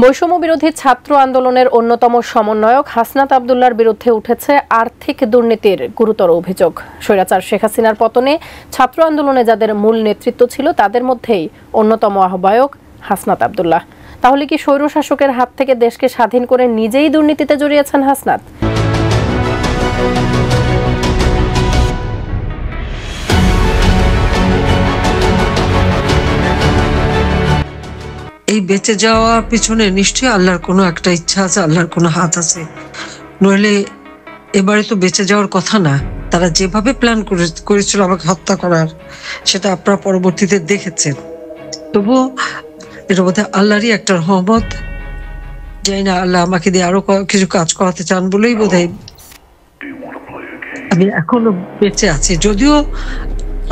বৈষম্য বিরোধী ছাত্র আন্দোলনের অন্যতম সমন্বয়ক হাসনাত আব্দুল্লাহর বিরুদ্ধে উঠেছে আর্থিক দুর্নীতির গুরুতর অভিযোগ। স্বৈরাচার শেখ হাসিনার পতনে ছাত্র আন্দোলনে যাদের মূল নেতৃত্ব ছিল তাদের মধ্যেই অন্যতম আহ্বায়ক হাসনাত আব্দুল্লাহ। তাহলে কি স্বৈরশাসকের হাত থেকে দেশকে স্বাধীন করে নিজেই দুর্নীতিতে জড়িয়েছেন হাসনাত? এই বেঁচে যাওয়া পিছনে নিশ্চয়ই আল্লাহর কোনো একটা ইচ্ছা আছে, আল্লাহর কোনো হাত আছে, নইলে এবারে তো বেঁচে যাওয়ার কথা না। তারা যেভাবে প্ল্যান করেছিল আমাকে হত্যা করার, সেটা আপনারা পরবর্তীতে দেখেছেন। তবুও এটা বোধহয় আল্লাহরই একটা রহমত। জানি না, আল্লাহ আমাকে দিয়ে আরো কিছু কাজ করাতে চান বলেই বোধহয় আমি এখনো বেঁচে আছি। যদিও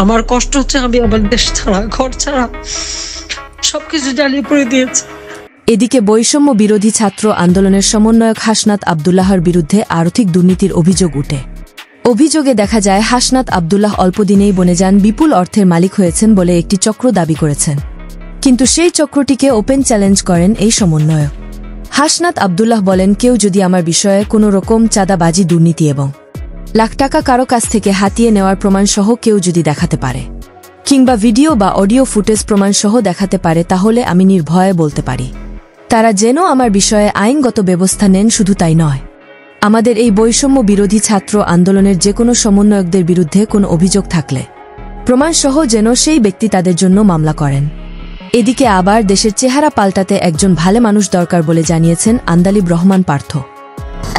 আমার কষ্ট হচ্ছে, আমি আমার দেশ ছাড়া, ঘর ছাড়া সবকিছু জ্বালিয়ে পড়ে দিয়েছে। এদিকে বৈষম্য বিরোধী ছাত্র আন্দোলনের সমন্বয়ক হাসনাত আব্দুল্লাহর বিরুদ্ধে আর্থিক দুর্নীতির অভিযোগ উঠে। অভিযোগে দেখা যায় হাসনাত আব্দুল্লাহ অল্পদিনেই বনে যান বিপুল অর্থের মালিক হয়েছেন বলে একটি চক্র দাবি করেছেন। কিন্তু সেই চক্রটিকে ওপেন চ্যালেঞ্জ করেন এই সমন্বয়ক। হাসনাত আব্দুল্লাহ বলেন, কেউ যদি আমার বিষয়ে কোনো রকম চাঁদাবাজি, দুর্নীতি এবং লাখ টাকা কারো কাছ থেকে হাতিয়ে নেওয়ার প্রমাণসহ কেউ যদি দেখাতে পারে, কিংবা ভিডিও বা অডিও ফুটেজ প্রমাণসহ দেখাতে পারে, তাহলে আমি নির্ভয়ে বলতে পারি তারা যেন আমার বিষয়ে আইনগত ব্যবস্থা নেন। শুধু তাই নয়, আমাদের এই বৈষম্য বিরোধী ছাত্র আন্দোলনের যে কোনো সমন্বয়কদের বিরুদ্ধে কোনো অভিযোগ থাকলে প্রমাণসহ যেন সেই ব্যক্তি তাদের জন্য মামলা করেন। এদিকে আবার দেশের চেহারা পাল্টাতে একজন ভালো মানুষ দরকার বলে জানিয়েছেন আন্দালিব রহমান পার্থ।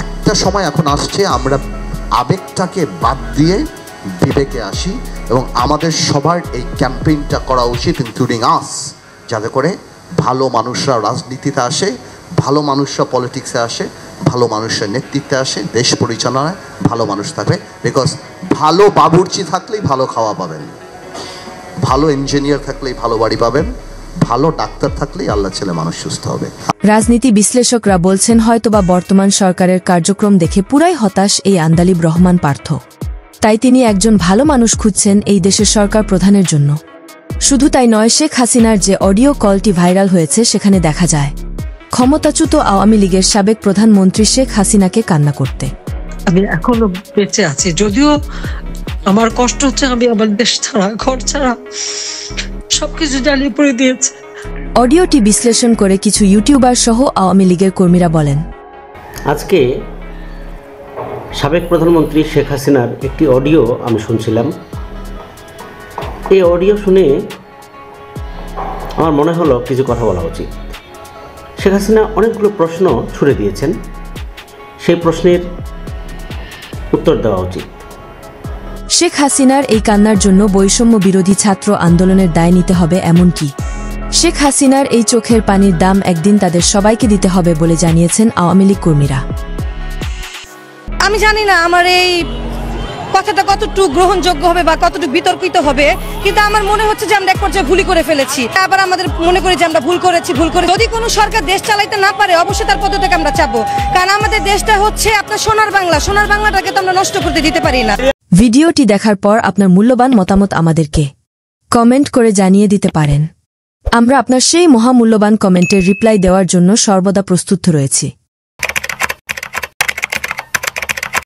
একটা সময় এখন আসছে, আমরা আবেগটাকে বাদ দিয়ে বিবেকে আসি এবং আমাদের সবার এই ক্যাম্পেইনটা করা উচিত, ইনক্লুডিং আস, যাতে করে ভালো মানুষরা রাজনীতিতে আসে, ভালো মানুষরা পলিটিক্সে আসে, ভালো মানুষের নেতৃত্বে আসে, দেশ পরিচালনায় ভালো মানুষ থাকবে। বিকজ ভালো বাবুর্চি থাকলেই ভালো খাওয়া পাবেন, ভালো ইঞ্জিনিয়ার থাকলেই ভালো বাড়ি পাবেন, ভালো ডাক্তার থাকলেই আল্লাহ ছেলে মানুষ সুস্থ হবে। রাজনীতি বিশ্লেষকরা বলছেন, হয়তোবা বর্তমান সরকারের কার্যক্রম দেখে পুরাই হতাশ এই আন্দালিব রহমান পার্থ। তাই তিনি একজন ভালো মানুষ খুঁজছেন এই দেশের সরকার প্রধানের জন্য। শুধু তাই নয়, শেখ হাসিনার যে অডিও কলটি ভাইরাল হয়েছে সেখানে দেখা যায় ক্ষমতাচ্যুত আওয়ামী লীগের সাবেক প্রধানমন্ত্রী শেখ হাসিনাকে কান্না করতে। আমি এখনো বেঁচে আছি, যদিও আমার কষ্ট হচ্ছে, আমি আমার দেশ ছাড়া, ঘর ছাড়া সবকিছু জ্বালিয়ে পড়ে দিয়েছে। অডিওটি বিশ্লেষণ করে কিছু ইউটিউবার সহ আওয়ামী লীগের কর্মীরা বলেন, আজকে সাবেক প্রধানমন্ত্রী শেখ হাসিনার একটি অডিও আমি শুনছিলাম। এই অডিও শুনে আমার মনে হলো কিছু কথা বলা উচিত। শেখ হাসিনা অনেকগুলো প্রশ্ন ছুড়ে দিয়েছেন, সেই প্রশ্নের উত্তর দেওয়া উচিত। শেখ হাসিনার এই কান্নার জন্য বৈষম্য বিরোধী ছাত্র আন্দোলনের দায় নিতে হবে, এমনকি শেখ হাসিনার এই চোখের পানির দাম একদিন তাদের সবাইকে দিতে হবে বলে জানিয়েছেন আওয়ামী লীগ কর্মীরা। আমি জানি না আমার এই কথাটা কতটুকু গ্রহণযোগ্য হবে বা কতটুকু বিতর্কিত হবে, কিন্তু আমার মনে হচ্ছে যে আমরা এক পর্যায়ে ভুলই করে ফেলেছি। আবার আমাদের মনে করি যে আমরা ভুল করেছি। যদি কোনো সরকার দেশ চালাইতে না পারে, অবশ্যই তার পদ থেকে আমরা চাপবো, কারণ আমাদের দেশটা হচ্ছে আপনার সোনার বাংলা। সোনার বাংলাটাকে তো আমরা নষ্ট করতে দিতে পারি না। ভিডিওটি দেখার পর আপনার মূল্যবান মতামত আমাদেরকে কমেন্ট করে জানিয়ে দিতে পারেন। আমরা আপনার সেই মহামূল্যবান কমেন্টের রিপ্লাই দেওয়ার জন্য সর্বদা প্রস্তুত রয়েছি।